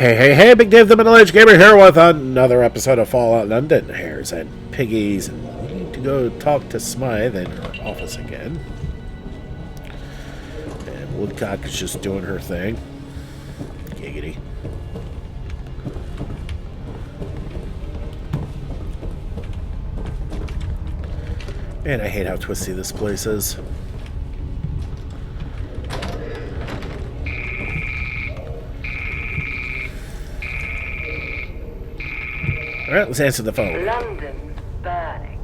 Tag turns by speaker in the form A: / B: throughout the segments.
A: Hey, Big Dave the Middle-Aged Gamer here with another episode of Fallout London. Hares and Piggies, and we need to go talk to Smythe in her office again. And Woodcock is just doing her thing. Giggity. Man, I hate how twisty this place is. Alright, let's answer the phone.
B: London's burning,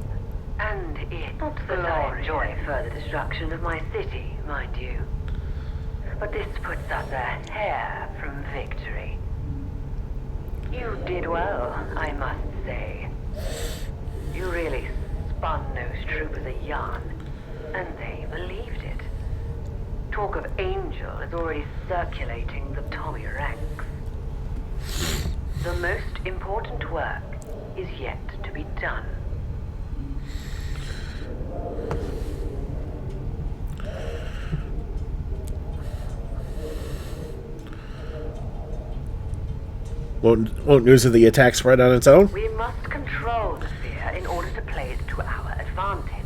B: and it. Not that I enjoy further destruction of my city, mind you. But this puts us a hair from victory. You did well, I must say. You really spun those troopers a yarn, and they believed it. Talk of Angel is already circulating the Tommy ranks. The most important work is yet to be done.
A: Won't news of the attack spread on its own?
B: We must control the fear in order to play it to our advantage.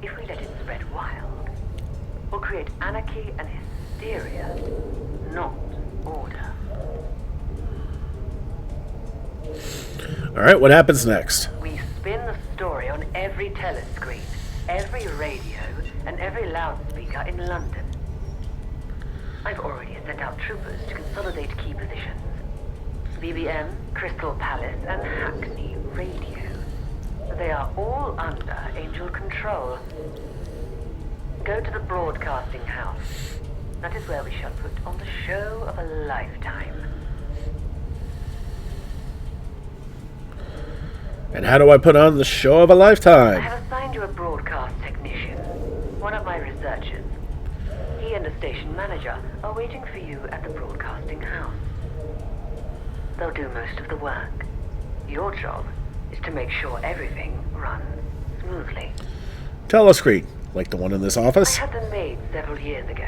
B: If we let it spread wild, we'll create anarchy and hysteria, not order.
A: Alright, what happens next?
B: We spin the story on every telescreen, every radio, and every loudspeaker in London. I've already sent out troopers to consolidate key positions. BBM, Crystal Palace, and Hackney Radio. They are all under Angel control. Go to the broadcasting house. That is where we shall put on the show of a lifetime.
A: And how do I put on the show of a
B: I
A: lifetime?
B: have assigned you a broadcast technician, one of my researchers. He and the station manager are waiting for you at the broadcasting house. They'll do most of the work. Your job is to make sure everything runs smoothly.
A: Telescreen, like the one in this
B: I
A: office?
B: had them made several years ago.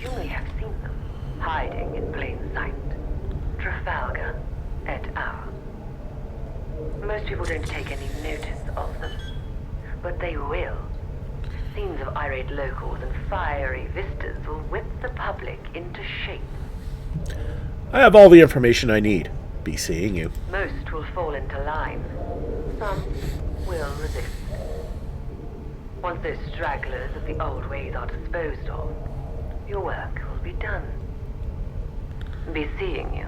B: You may have seen them, hiding in plain sight. Trafalgar et al. Most people don't take any notice of them, but they will. Scenes of irate locals and fiery vistas will whip the public into shape.
A: I have all the information I need. Be seeing you.
B: Most will fall into line. Some will resist. Once those stragglers of the old ways are disposed of, your work will be done. Be seeing you.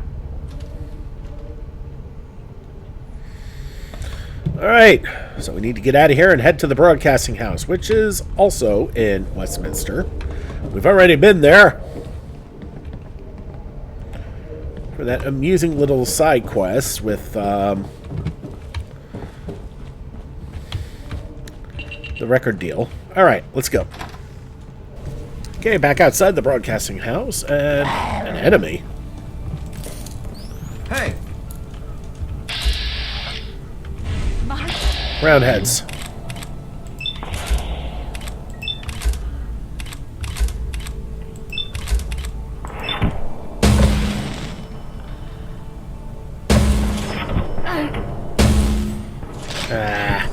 A: Alright, so we need to get out of here and head to the broadcasting house, which is also in Westminster. We've already been there for that amusing little side quest with the record deal. Alright, let's go. Okay, back outside the broadcasting house, and an enemy.
C: Hey!
A: Roundheads. Ah,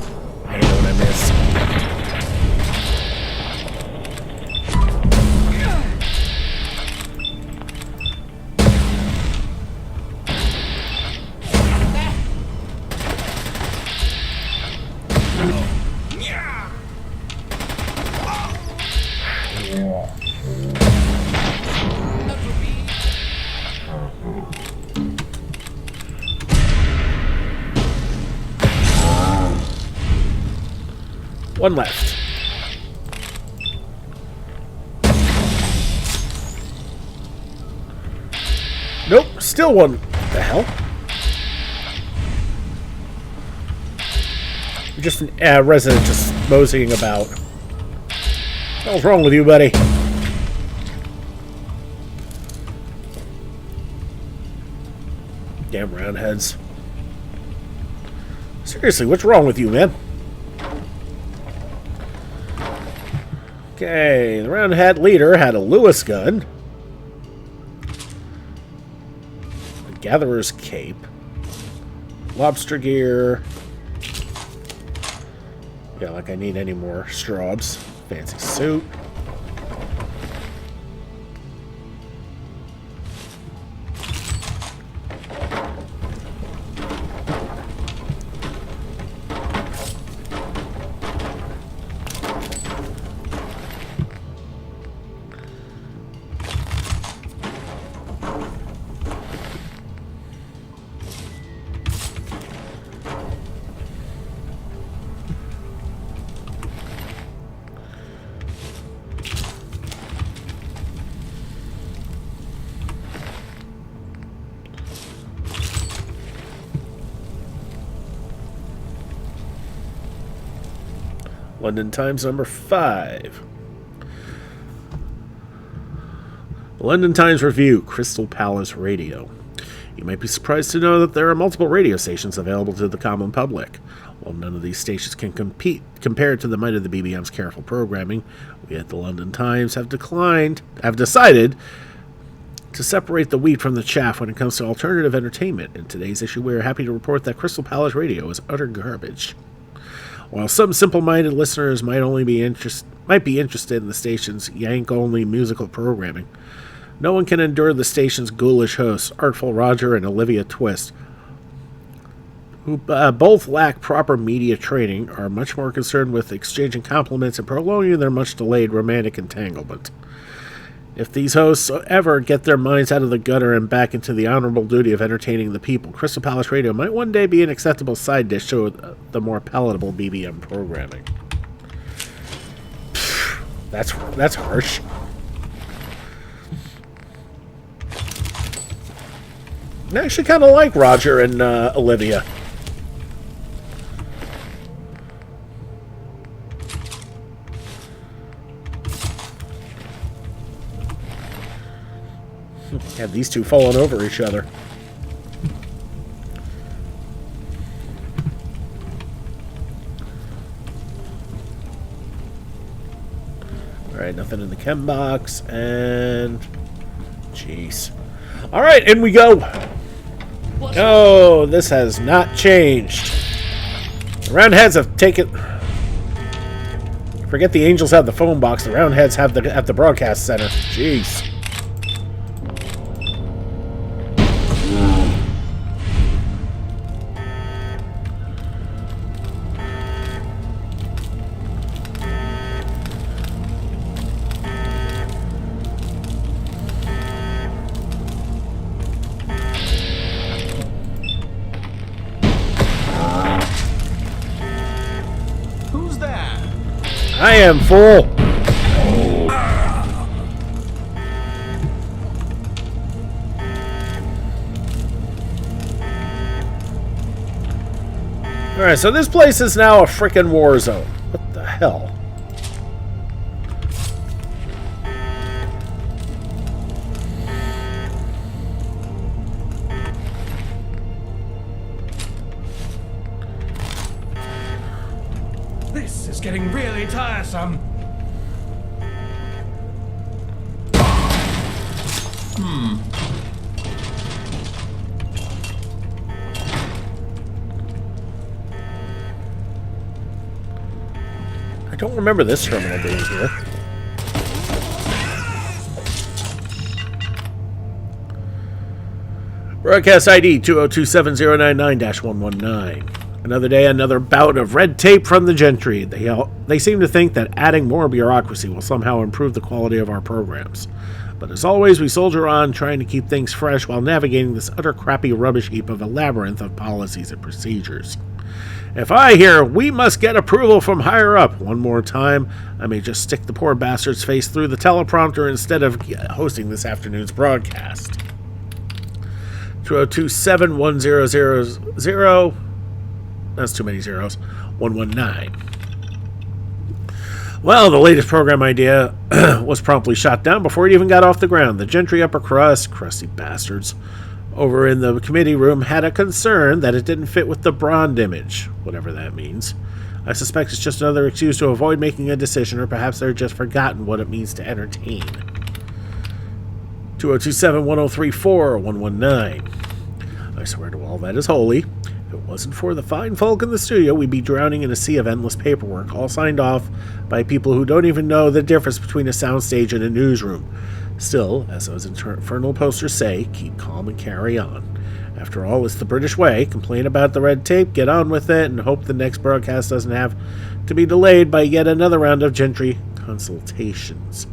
A: I know what I missed. One left. Nope, still one. What the hell? You're just a resident just moseying about. What the hell's wrong with you, buddy? Damn roundheads. Seriously, what's wrong with you, man? Okay, the Round Hat leader had a Lewis gun. Gatherer's Cape. Lobster gear. Yeah, like I need any more strobes. Fancy suit. London Times number 5. London Times Review, Crystal Palace Radio. You might be surprised to know that there are multiple radio stations available to the common public. While none of these stations can compete compared to the might of the BBM's careful programming, we at the London Times have decided to separate the wheat from the chaff when it comes to alternative entertainment. In today's issue, we are happy to report that Crystal Palace Radio is utter garbage. While some simple-minded listeners might be interested in the station's yank-only musical programming, no one can endure the station's ghoulish hosts, Artful Roger and Olivia Twist, who both lack proper media training, are much more concerned with exchanging compliments and prolonging their much-delayed romantic entanglement. If these hosts ever get their minds out of the gutter and back into the honorable duty of entertaining the people, Crystal Palace Radio might one day be an acceptable side dish to the more palatable BBM programming. That's harsh. I actually kind of like Roger and Olivia. Have these two fallen over each other. Alright, nothing in the chem box, and... jeez. Alright, in we go! Oh, this has not changed. The Roundheads have taken... Forget the Angels have the phone box, the Roundheads have the broadcast center. Jeez. I am full. Alright, so this place is now a frickin' war zone. What the hell?
C: This is getting really tiresome.
A: I don't remember this terminal being here. Broadcast ID 2027099-119. Another day, another bout of red tape from the gentry. They seem to think that adding more bureaucracy will somehow improve the quality of our programs. But as always, we soldier on, trying to keep things fresh while navigating this utter crappy rubbish heap of a labyrinth of policies and procedures. If I hear we must get approval from higher up one more time, I may just stick the poor bastard's face through the teleprompter instead of hosting this afternoon's broadcast. 202-71000. That's too many zeros. 119. Well, the latest program idea was promptly shot down before it even got off the ground. The gentry upper crust, crusty bastards, over in the committee room had a concern that it didn't fit with the Brond image, whatever that means. I suspect it's just another excuse to avoid making a decision, or perhaps they're just forgotten what it means to entertain. 202-71034-119. I swear to all that is holy, if it wasn't for the fine folk in the studio, we'd be drowning in a sea of endless paperwork, all signed off by people who don't even know the difference between a soundstage and a newsroom. Still, as those infernal posters say, keep calm and carry on. After all, it's the British way. Complain about the red tape, get on with it, and hope the next broadcast doesn't have to be delayed by yet another round of gentry consultations.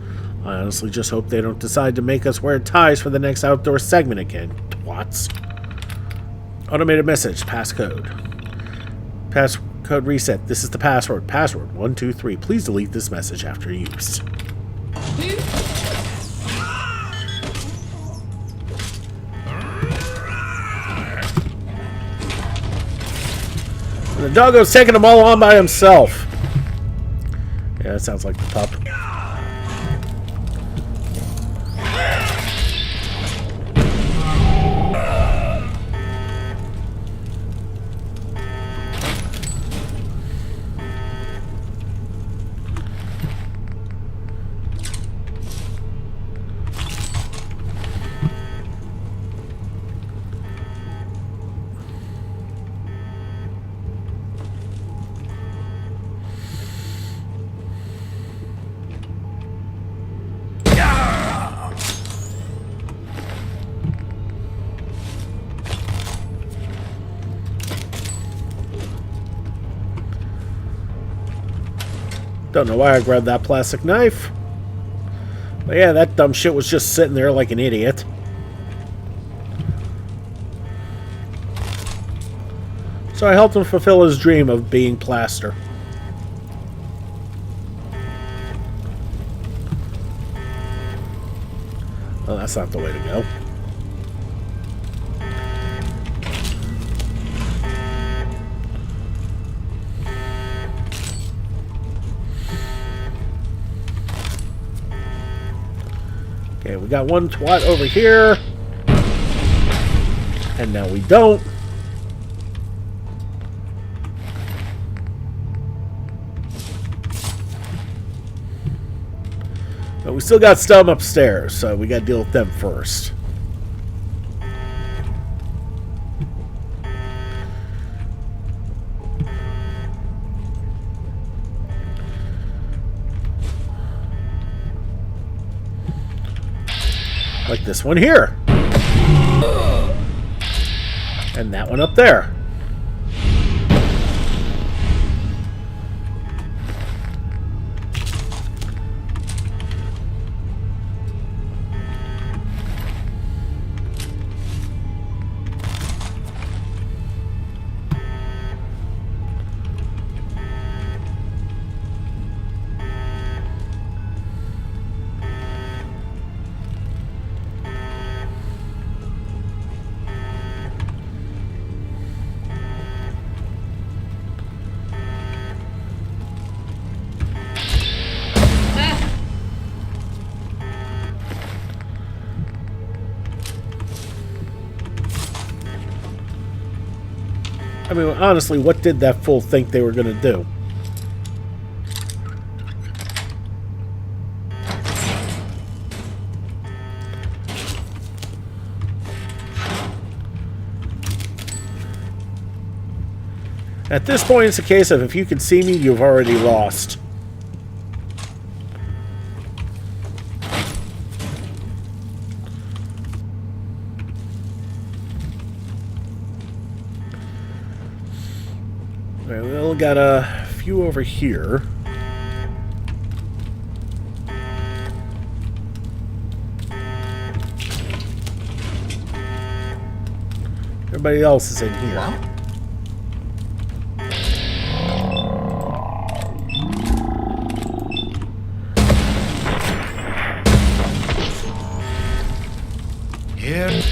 A: I honestly just hope they don't decide to make us wear ties for the next outdoor segment again. Twats. Automated message. Passcode. Passcode reset. This is the password. Password 123. Please delete this message after use. The doggo's taking them all on by himself. Yeah, that sounds like the pup. Don't know why I grabbed that plastic knife. But yeah, that dumb shit was just sitting there like an idiot. So I helped him fulfill his dream of being plaster. Well, that's not the way to go. Okay, we got one twat over here. And now we don't. But we still got Stum upstairs, so we got to deal with them first. Like this one here. And that one up there. I mean, honestly, what did that fool think they were going to do? At this point, it's a case of if you can see me, you've already lost. Alright, we only got a few over here. Everybody else is in here.
D: What?
C: Here.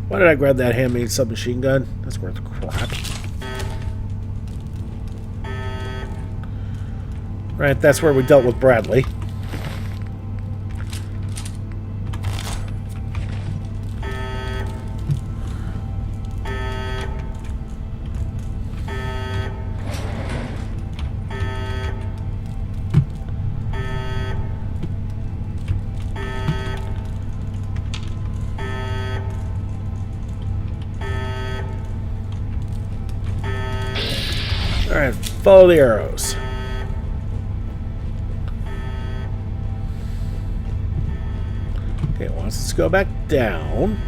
A: Why did I grab that handmade submachine gun? That's worth crap. Right, that's where we dealt with Bradley. Alright, follow the arrows. Okay, it wants us to go back down.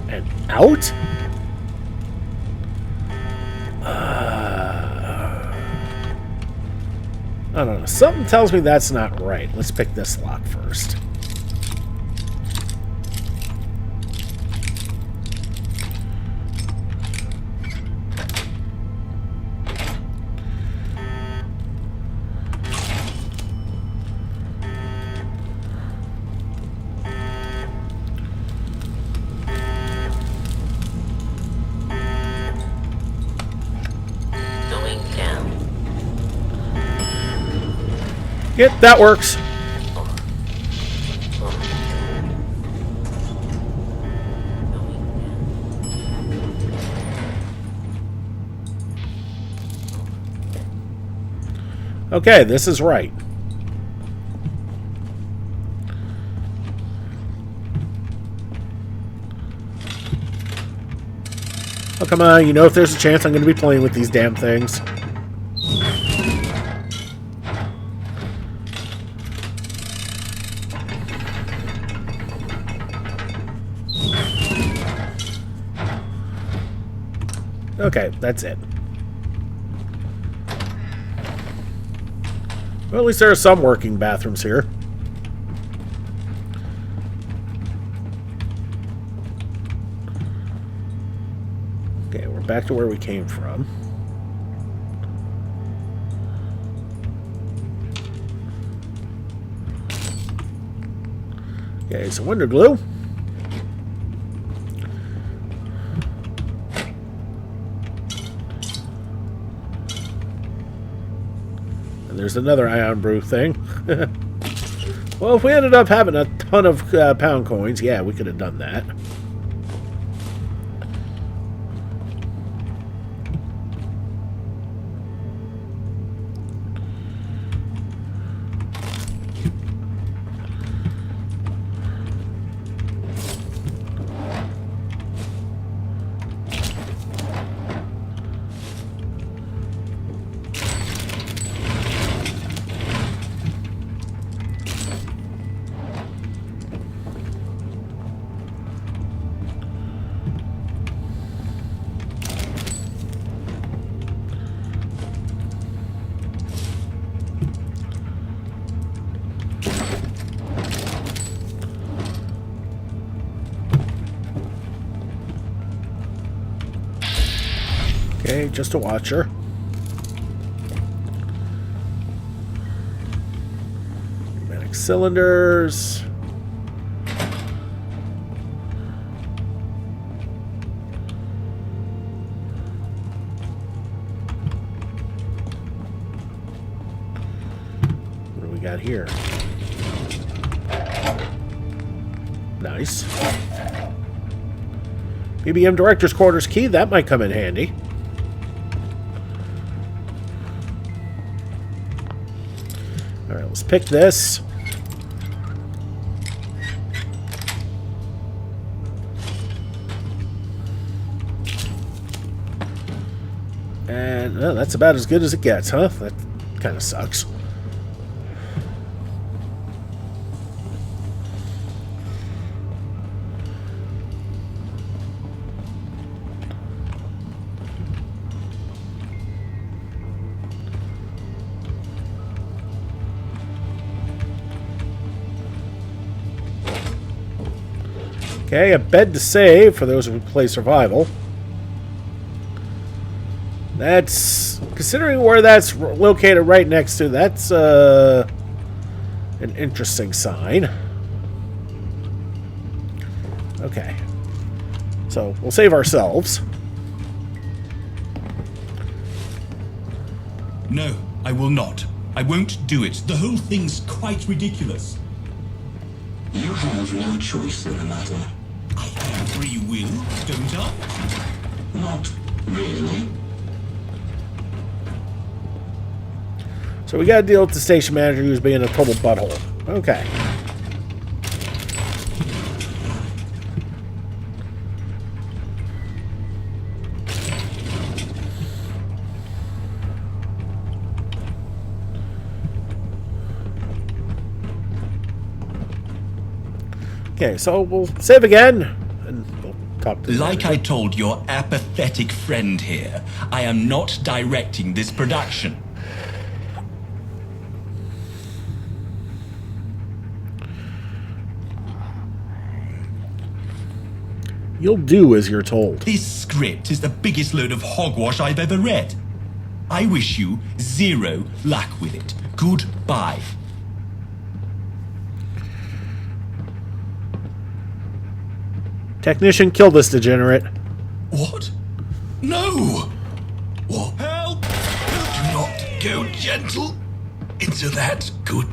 A: And out? I don't know. Something tells me that's not right. Let's pick this lock first. Yep, that works. Okay, this is right. Oh, come on. You know if there's a chance I'm going to be playing with these damn things. Okay, that's it. Well, at least there are some working bathrooms here. Okay, we're back to where we came from. Okay, so window glue. There's another ion brew thing. Well, if we ended up having a ton of pound coins, yeah, we could have done that. Okay, just a watcher. Pneumatic cylinders. What do we got here? Nice. BBM Director's Quarters key, that might come in handy. Alright, let's pick this. And that's about as good as it gets, huh? That kind of sucks. Okay, a bed to save for those who play survival. That's, considering where that's located right next to, that's an interesting sign. Okay. So, we'll save ourselves.
C: No, I will not. I won't do it. The whole thing's quite ridiculous.
D: You have no choice in the matter.
C: I have free will, don't I?
D: Not really.
A: So we gotta deal with the station manager who's being a total butthole. Okay. Okay, so we'll save again, and we'll talk to the
C: Like I
A: manager.
C: told your apathetic friend here, I am not directing this production.
A: You'll do as you're told.
C: This script is the biggest load of hogwash I've ever read. I wish you zero luck with it. Goodbye.
A: Technician, kill this degenerate.
C: What? No! What? Help! Do not go gentle into that good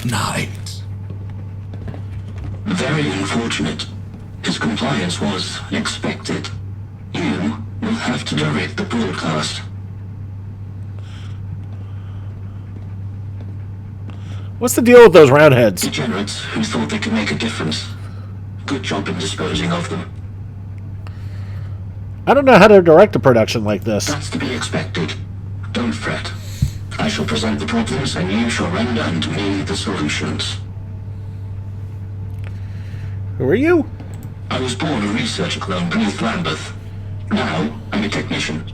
C: night.
D: Very unfortunate. His compliance was expected. You will have to direct the broadcast.
A: What's the deal with those roundheads?
D: Degenerates who thought they could make a difference. Good job in disposing of them.
A: I don't know how to direct a production like this.
D: That's to be expected. Don't fret. I shall present the problems and you shall render unto me the solutions.
A: Who are you?
D: I was born a researcher clone beneath Lambeth. Now, I'm a technician.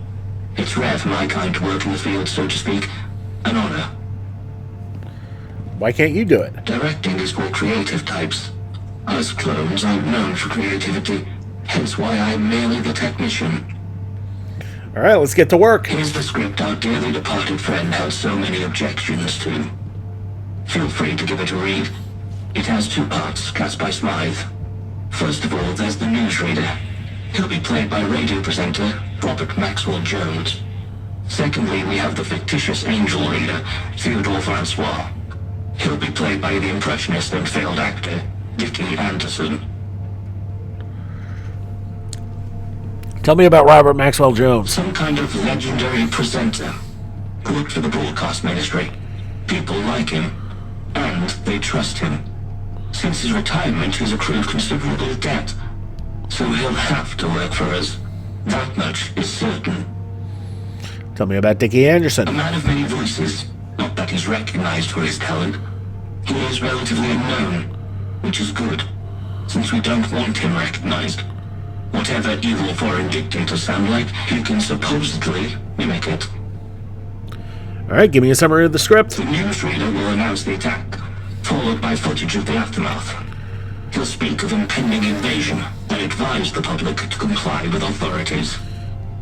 D: It's rare for my kind to work in the field, so to speak. An honor.
A: Why can't you do it?
D: Directing is for creative types. Us clones aren't known for creativity, hence why I'm merely the technician.
A: Alright, let's get to work.
D: Here's the script our dearly departed friend had so many objections to. Feel free to give it a read. It has two parts, cast by Smythe. First of all, there's the newsreader. He'll be played by radio presenter Robert Maxwell Jones. Secondly, we have the fictitious angel reader, Theodore Francois. He'll be played by the impressionist and failed actor, Dickie Anderson.
A: Tell me about Robert Maxwell Jones.
D: Some kind of legendary presenter. Worked for the broadcast ministry. People like him, and they trust him. Since his retirement, he's accrued considerable debt. So he'll have to work for us. That much is certain.
A: Tell me about Dickie
D: A
A: Anderson.
D: man of many voices. Not that he's recognized for his talent. He is relatively unknown, which is good, since we don't want him recognized. Whatever evil foreign dictators sound like, he can supposedly mimic it.
A: Alright, give me a summary of the script.
D: The newsreader will announce the attack, followed by footage of the aftermath. He'll speak of impending invasion and advise the public to comply with authorities.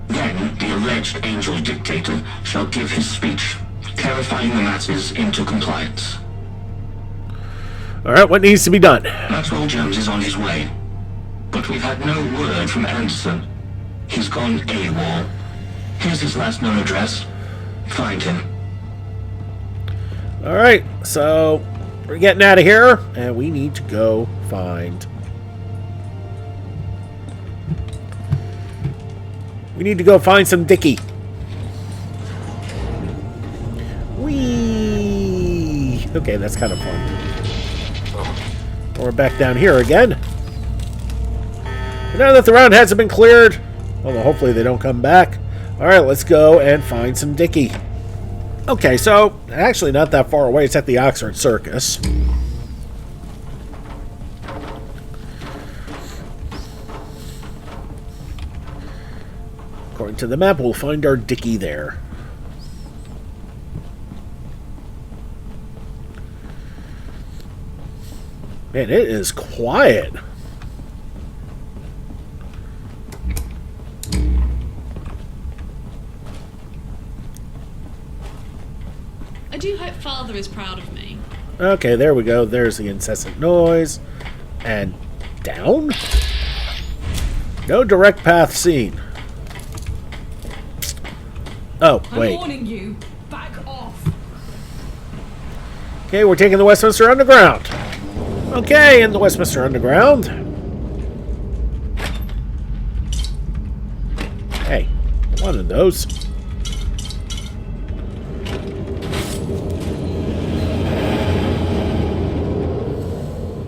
D: Then, the alleged angel dictator shall give his speech, clarifying the masses into compliance.
A: Alright, what needs to be done?
D: Maxwell Jones is on his way, but we've had no word from Anderson. He's gone AWOL. Here's his last known address. Find him.
A: Alright, so we're getting out of here, and we need to go find... We need to go find some Dickie. Whee! Okay, that's kind of fun. We're back down here again. And now that the roundheads have been cleared, well, hopefully they don't come back. Alright, let's go and find some Dickie. Okay, so, actually not that far away. It's at the Oxford Circus. According to the map, we'll find our Dickie there. Man, it is quiet.
E: do hope Father is proud of me.
A: Okay, there we go. There's the incessant noise. And down? No direct path seen. Oh, wait.
E: I'm warning you. Back off.
A: Okay, we're taking the Westminster Underground. Okay, in the Westminster Underground. Hey, one of those.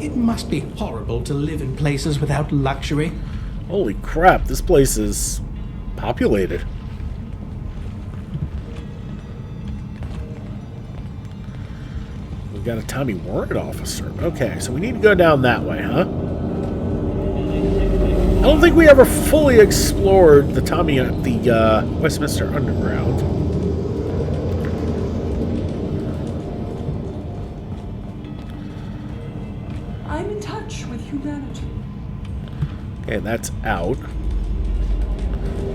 F: It must be horrible to live in places without luxury.
A: Holy crap, this place is populated. We've got a Tommy Warrant officer. Okay, so we need to go down that way, huh? I don't think we ever fully explored the Westminster Underground.
E: I'm in touch with humanity.
A: Okay, that's out.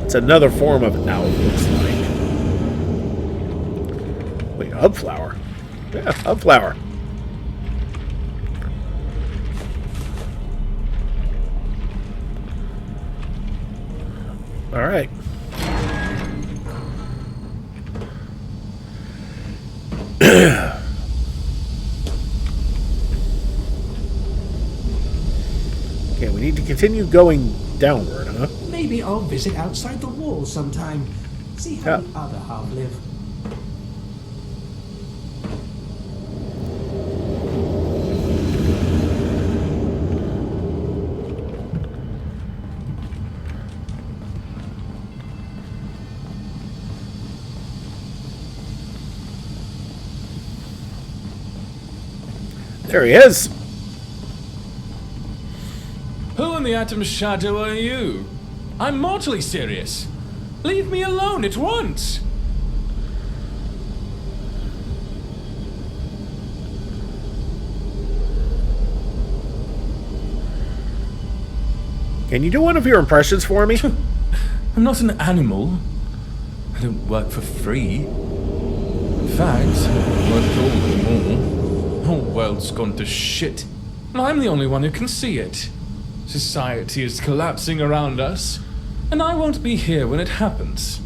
A: It's another form of out, looks like. Wait, hub flower. Yeah, hub flower. All right. Okay, we need to continue going downward, huh?
F: Maybe I'll visit outside the walls sometime. See how the other half live.
A: There he is.
G: Who in the atom's shadow are you? I'm mortally serious. Leave me alone at once.
A: Can you do one of your impressions for me?
G: I'm not an animal. I don't work for free. In fact, I work all the more. The whole world's gone to shit. And I'm the only one who can see it. Society is collapsing around us, and I won't be here when it happens.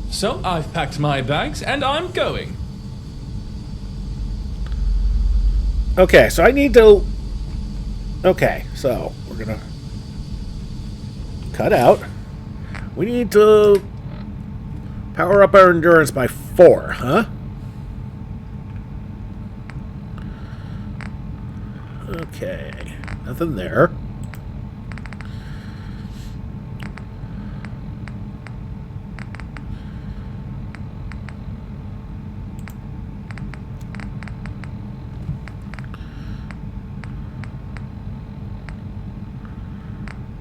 G: So I've packed my bags and I'm going.
A: Okay, so I need to... Okay, so we're gonna cut out. We need to power up our endurance by 4, huh? Okay, nothing there.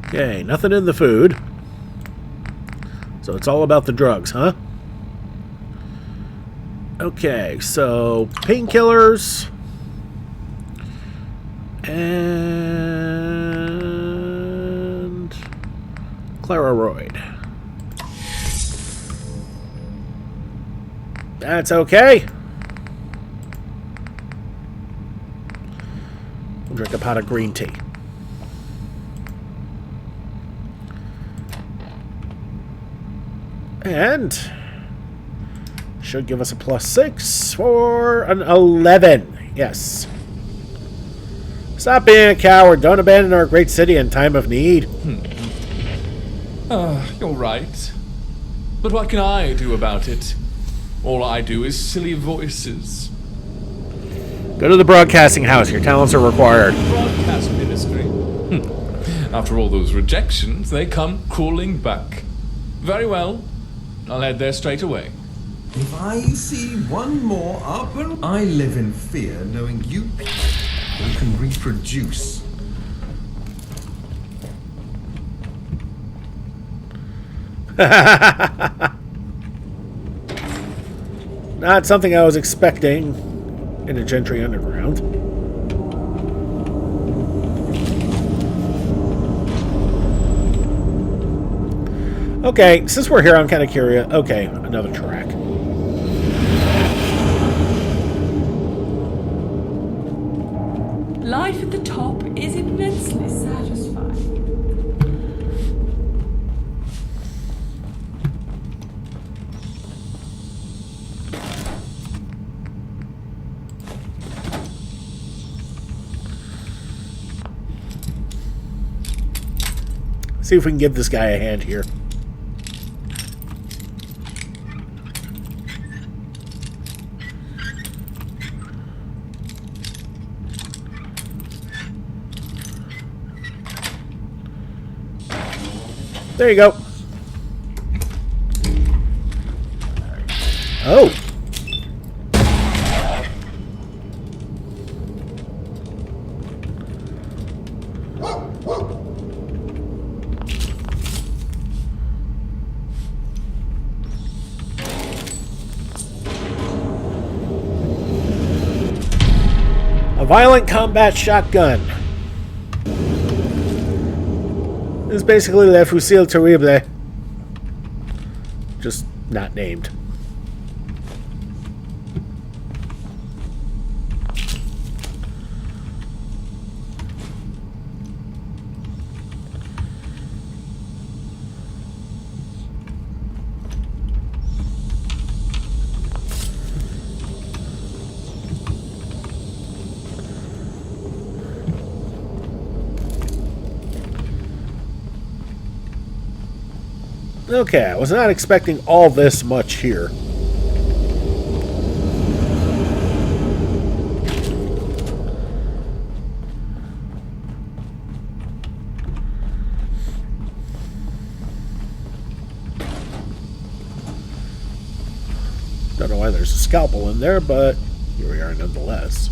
A: Okay, nothing in the food. So it's all about the drugs, huh? Okay, so painkillers. And Clararoid. That's okay. We'll drink a pot of green tea. And should give us a +6 for an 11. Yes. Stop being a coward. Don't abandon our great city in time of need.
G: You're right. But what can I do about it? All I do is silly voices.
A: Go to the broadcasting house. Your talents are required.
G: Broadcast ministry. After all those rejections, they come crawling back. Very well. I'll head there straight away.
H: If I see one more up and... I live in fear knowing you can reproduce.
A: Not something I was expecting in a Gentry Underground. Okay, since we're here, I'm kind of curious. Okay, another track.
E: Life at the top is immensely satisfying.
A: See if we can give this guy a hand here. There you go. Oh. A violent combat shotgun. This is basically the Fusil Terrible. Just not named. Okay, I was not expecting all this much here. Don't know why there's a scalpel in there, but here we are nonetheless.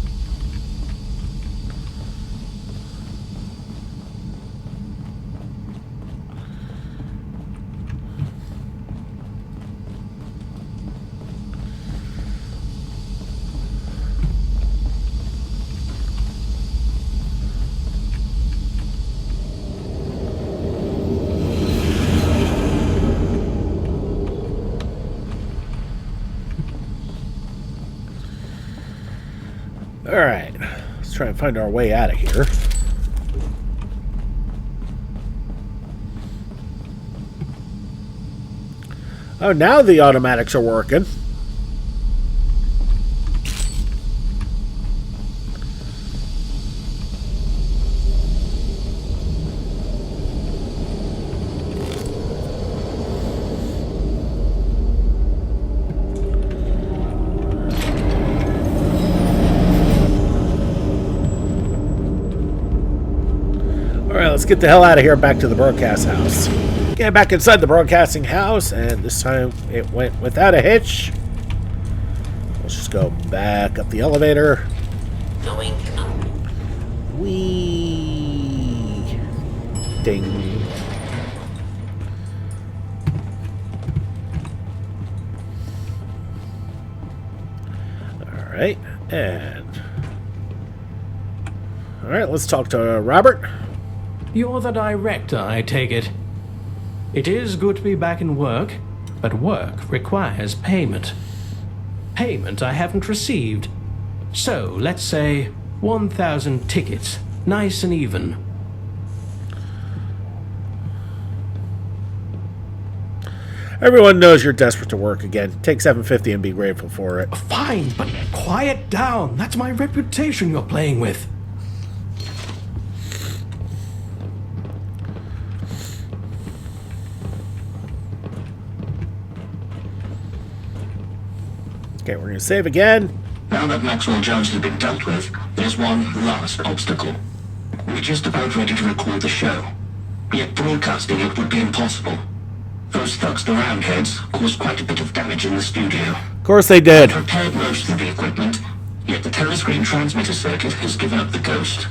A: Alright, let's try and find our way out of here. Oh, now the automatics are working. Let's get the hell out of here, back to the broadcast house. Get back inside the broadcasting house, and this time it went without a hitch. Let's just go back up the elevator.
D: Going up.
A: Whee! Ding. Alright, and... Alright, let's talk to Robert.
F: You're the director, I take it. It is good to be back in work, but work requires payment. Payment I haven't received. So, let's say 1,000 tickets. Nice and even.
A: Everyone knows you're desperate to work again. Take $7.50 and be grateful for it.
F: Fine, but quiet down. That's my reputation you're playing with.
A: Okay, we're going to save again.
D: Now that Maxwell Jones has been dealt with, there's one last obstacle. We're just about ready to record the show. Yet broadcasting it would be impossible. Those thugs, the Roundheads, caused quite a bit of damage in the studio.
A: Of course they did.
D: I've repaired most of the equipment, yet the telescreen transmitter circuit has given up the ghost.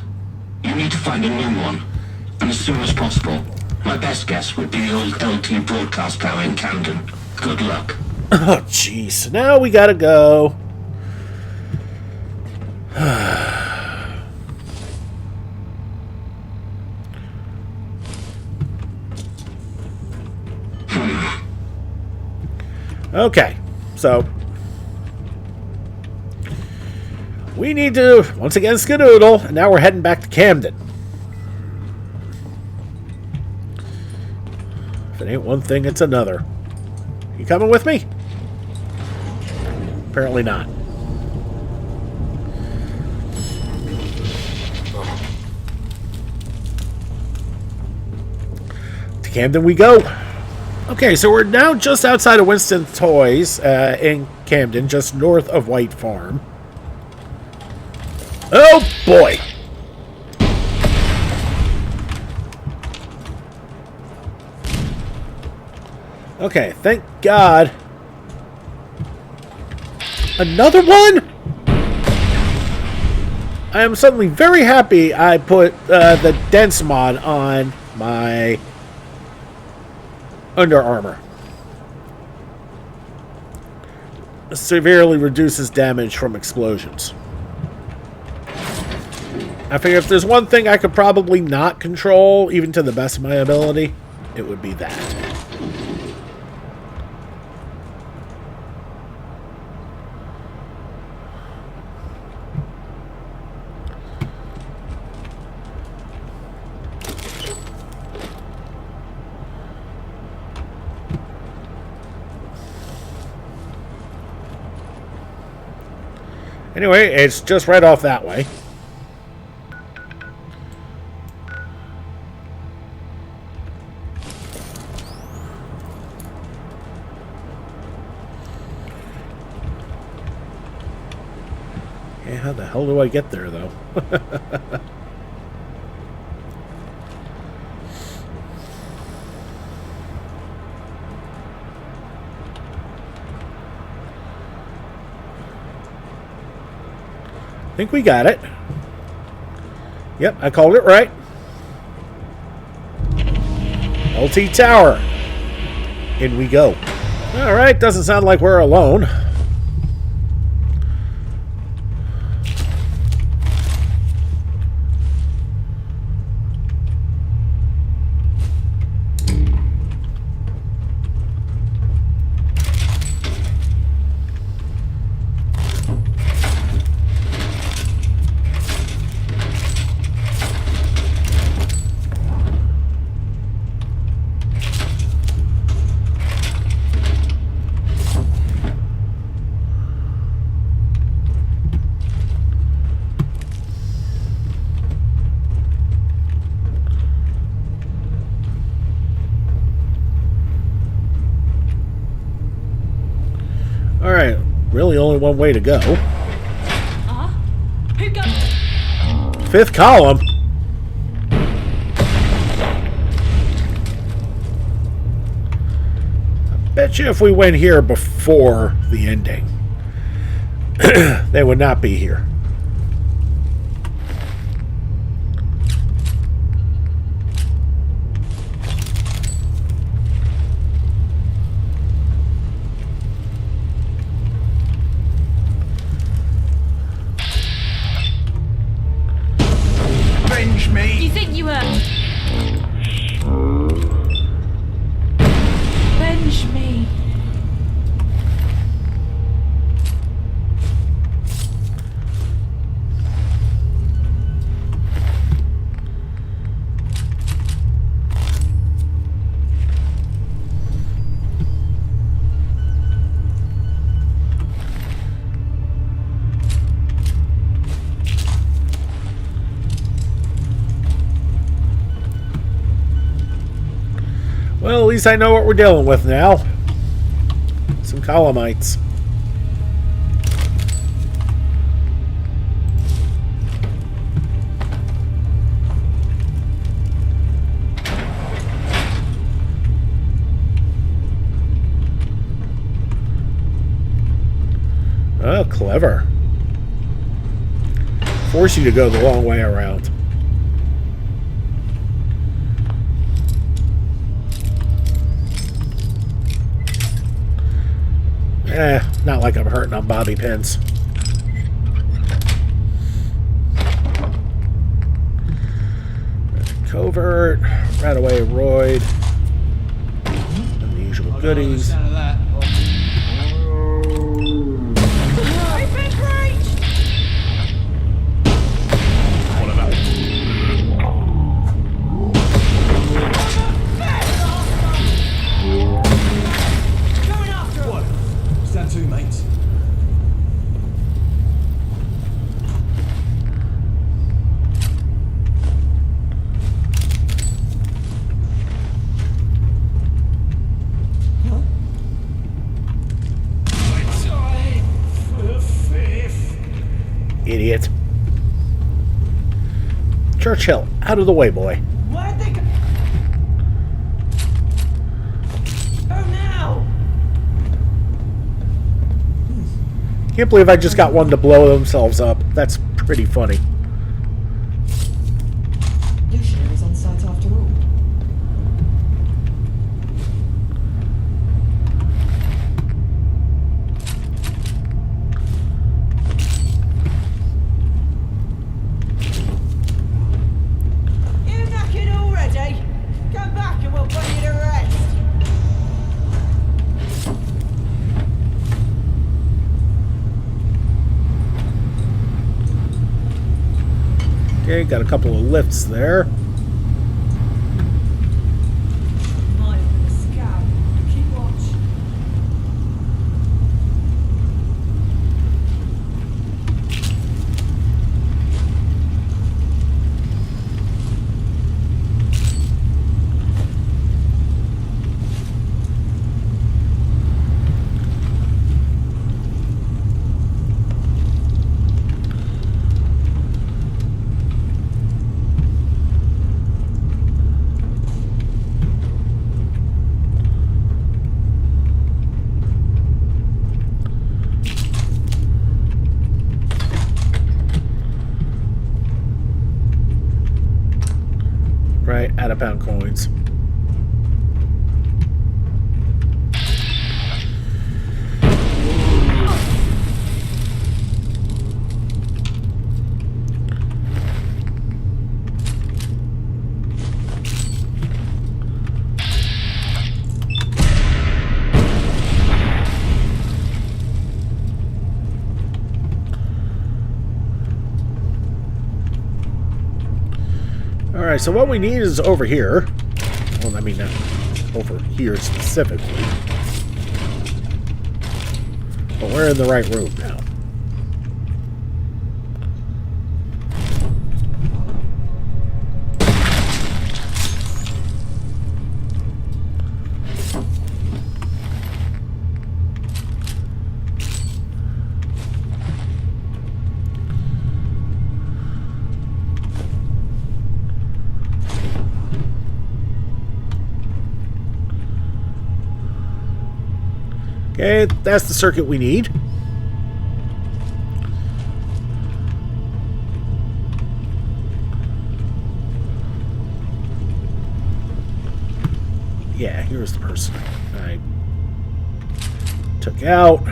D: You need to find a new one, and as soon as possible. My best guess would be the old LT broadcast tower in Camden. Good luck.
A: Oh, jeez. Now we gotta go. Okay, so We need to, once again, skedoodle, and now we're heading back to Camden. If it ain't one thing, it's another. You coming with me? Apparently not. To Camden we go. Okay, so we're now just outside of Winston Toys in Camden, just north of White Farm. Oh boy! Okay, thank God. Another one? I am suddenly very happy I put the Dense mod on my Under Armour. Severely reduces damage from explosions. I figure if there's one thing I could probably not control, even to the best of my ability, it would be that. Anyway, it's just right off that way. Yeah, how the hell do I get there, though? I think we got it. Yep, I called it right. LT Tower. In we go. Alright, doesn't sound like we're alone. Alright, really only one way to go.
E: Who got...
A: Fifth column. I bet you if we went here before the ending, they would not be here.
E: Do you think you were... Avenge me.
A: Well, at least I know what we're dealing with now. Some Columnites. Oh, clever. Force you to go the long way around. Not like I'm hurting on bobby pins. Covert, Rataway Royd, and the usual goodies. Churchill, out of the way, boy.
I: Where'd they go? Go now!
A: Can't believe I just got one to blow themselves up. That's pretty funny.
I: Lucia was on site after all. You knackered already? Come back and we'll put you to rest.
A: Okay, got a couple of lifts there.
I: Might have been a scab. Keep watch.
A: Right, out of pound coins. Alright, so what we need is over here. Well, I mean, not over here specifically. But we're in the right room now. Okay, that's the circuit we need. Yeah, here's the person I took out.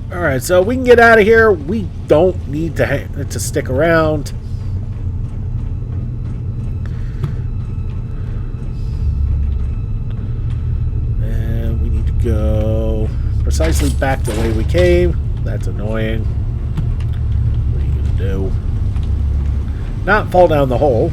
A: Alright, so we can get out of here. We don't need to stick around. And we need to go precisely back the way we came. That's annoying. What are you going to do? Not fall down the hole.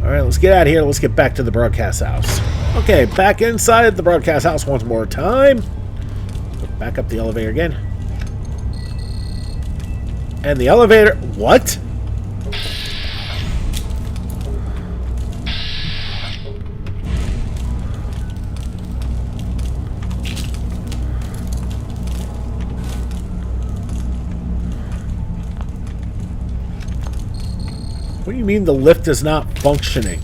A: Alright, let's get out of here. Let's get back to the broadcast house. Okay, back inside the broadcast house once more time. Back up the elevator again. And the elevator... What? What do you mean the lift is not functioning?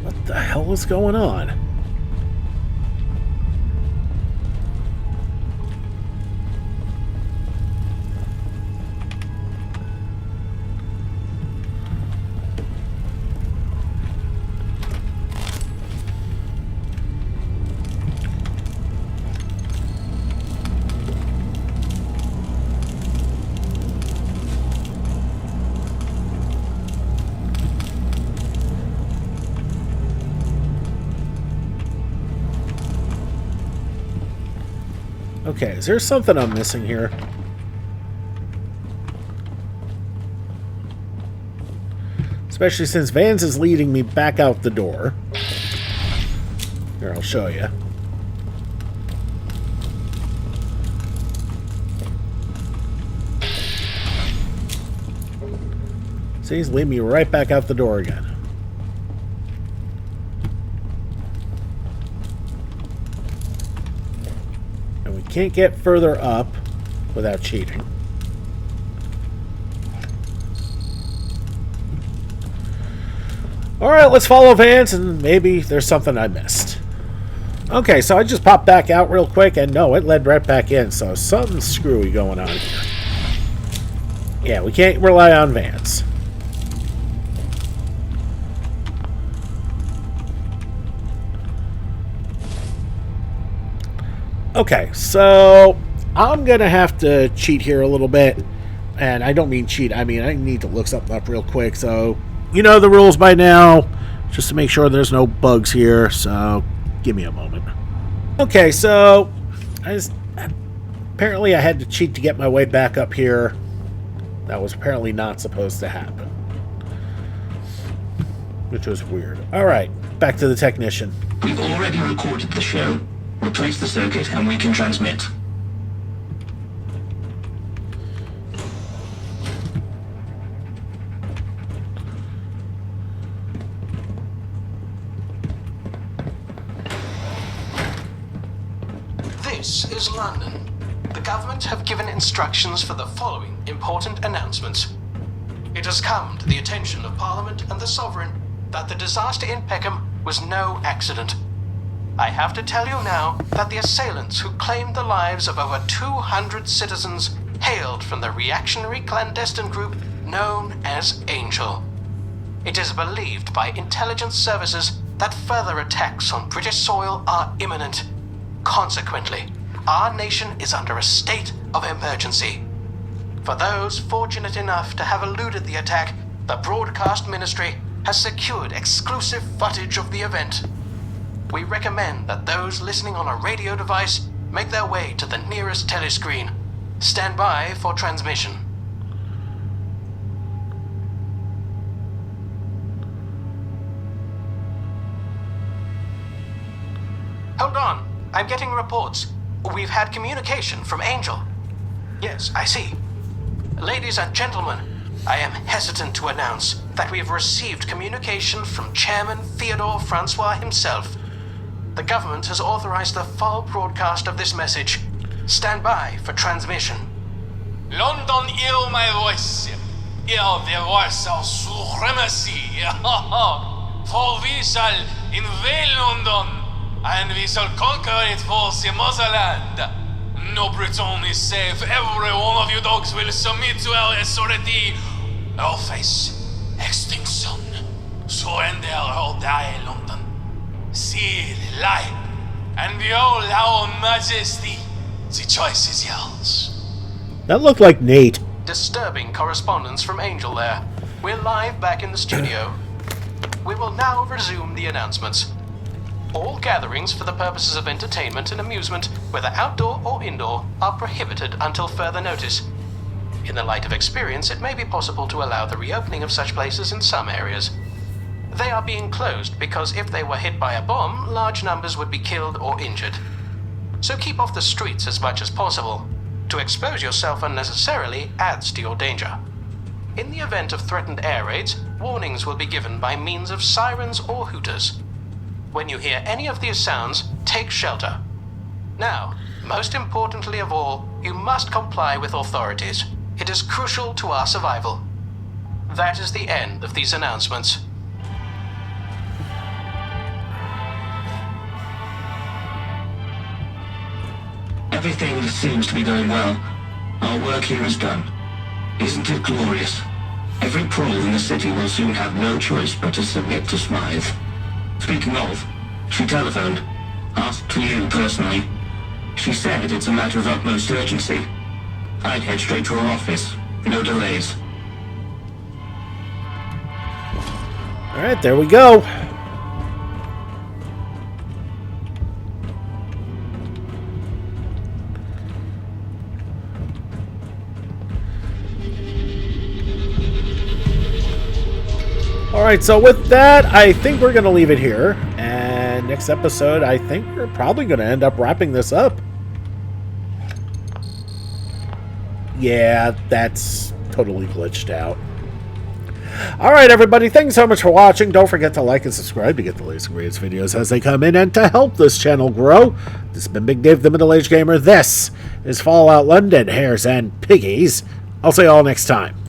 A: What the hell is going on? Okay, is there something I'm missing here? Especially since Vance is leading me back out the door. Here, I'll show you. See, he's leading me right back out the door again. And we can't get further up without cheating. Alright, let's follow Vance, and maybe there's something I missed. Okay, so I just popped back out real quick, and no, it led right back in, so something screwy going on here. Yeah, we can't rely on Vance. Okay, so I'm going to have to cheat here a little bit. And I don't mean cheat, I mean I need to look something up real quick. So, you know the rules by now, just to make sure there's no bugs here. So, give me a moment. Okay, so apparently I had to cheat to get my way back up here. That was apparently not supposed to happen. Which was weird. Alright, back to the technician.
D: We've already recorded the show. Replace the circuit and we can transmit.
F: This is London. The government have given instructions for the following important announcements. It has come to the attention of Parliament and the Sovereign that the disaster in Peckham was no accident. I have to tell you now that the assailants who claimed the lives of over 200 citizens hailed from the reactionary clandestine group known as Angel. It is believed by intelligence services that further attacks on British soil are imminent. Consequently, our nation is under a state of emergency. For those fortunate enough to have eluded the attack, the Broadcast Ministry has secured exclusive footage of the event. We recommend that those listening on a radio device make their way to the nearest telescreen. Stand by for transmission. Hold on. I'm getting reports. We've had communication from Angel. Yes, I see. Ladies and gentlemen, I am hesitant to announce that we have received communication from Chairman Theodore Francois himself. The government has authorized the full broadcast of this message. Stand by for transmission.
J: London hear my voice. Hear the voice of supremacy. For we shall invade London, and we shall conquer it for the motherland. No Britain is safe. Every one of you dogs will submit to our authority. Or face extinction. Surrender or die, London. See the light, and behold our majesty. The choice is yours.
A: That looked like Nate.
F: Disturbing correspondence from Angel there. We're live back in the studio. We will now resume the announcements. All gatherings for the purposes of entertainment and amusement, whether outdoor or indoor, are prohibited until further notice. In the light of experience, it may be possible to allow the reopening of such places in some areas. They are being closed because if they were hit by a bomb, large numbers would be killed or injured. So keep off the streets as much as possible. To expose yourself unnecessarily adds to your danger. In the event of threatened air raids, warnings will be given by means of sirens or hooters. When you hear any of these sounds, take shelter. Now, most importantly of all, you must comply with authorities. It is crucial to our survival. That is the end of these announcements.
D: Everything seems to be going well. Our work here is done. Isn't it glorious? Every prole in the city will soon have no choice but to submit to Smythe. Speaking of, she telephoned. Asked to you personally. She said it's a matter of utmost urgency. I'd head straight to her office. No delays.
A: Alright, there we go. Alright, so with that, I think we're going to leave it here. And next episode, I think we're probably going to end up wrapping this up. Yeah, that's totally glitched out. Alright, everybody, thanks so much for watching. Don't forget to like and subscribe to get the latest and greatest videos as they come in and to help this channel grow. This has been Big Dave, the Middle Age Gamer. This is Fallout London, Hares, and Piggies. I'll see you all next time.